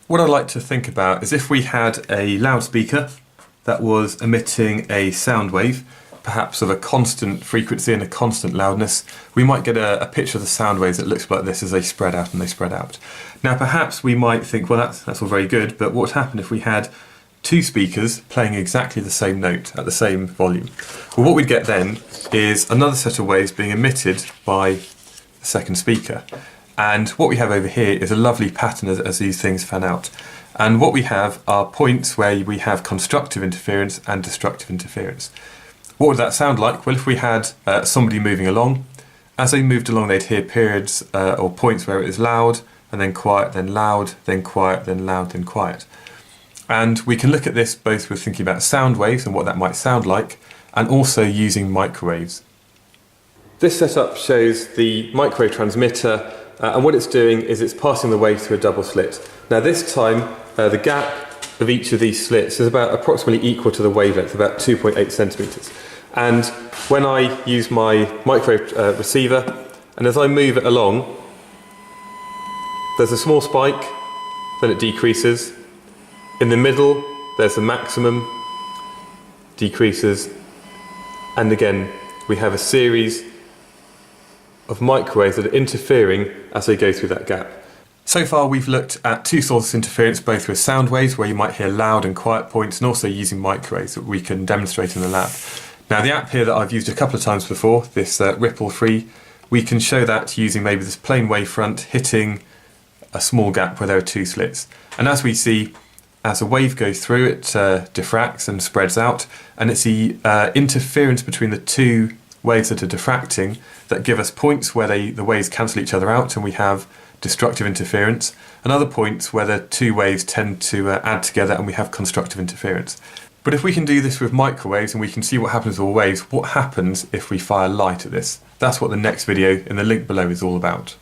What I'd like to think about is if we had a loudspeaker that was emitting a sound wave, perhaps of a constant frequency and a constant loudness, we might get a picture of the sound waves that looks like this as they spread out and they spread out. Now perhaps we might think, well that's all very good, but what would happen if we had two speakers playing exactly the same note at the same volume? Well, what we'd get then is another set of waves being emitted by the second speaker. And what we have over here is a lovely pattern as these things fan out. And what we have are points where we have constructive interference and destructive interference. What would that sound like? Well, if we had somebody moving along, as they moved along they'd hear periods or points where it is loud, and then quiet, then loud, then quiet, then loud, then quiet. And we can look at this both with thinking about sound waves and what that might sound like, and also using microwaves. This setup shows the microwave transmitter, and what it's doing is it's passing the wave through a double slit. Now this time the gap of each of these slits is about approximately equal to the wavelength, about 2.8 centimetres. And when I use my microwave receiver, and as I move it along, there's a small spike, then it decreases. In the middle there's the maximum, decreases, and again we have a series of microwaves that are interfering as they go through that gap. So far we've looked at two sources of interference, both with sound waves where you might hear loud and quiet points, and also using microwaves that we can demonstrate in the lab. Now the app here that I've used a couple of times before, this Ripple Free, we can show that using maybe this plain wavefront hitting a small gap where there are two slits. And as we see, as a wave goes through, it diffracts and spreads out, and it's the interference between the two waves that are diffracting that give us points where the waves cancel each other out and we have destructive interference, and other points where the two waves tend to add together and we have constructive interference. But if we can do this with microwaves and we can see what happens with all waves, what happens if we fire light at this? That's what the next video in the link below is all about.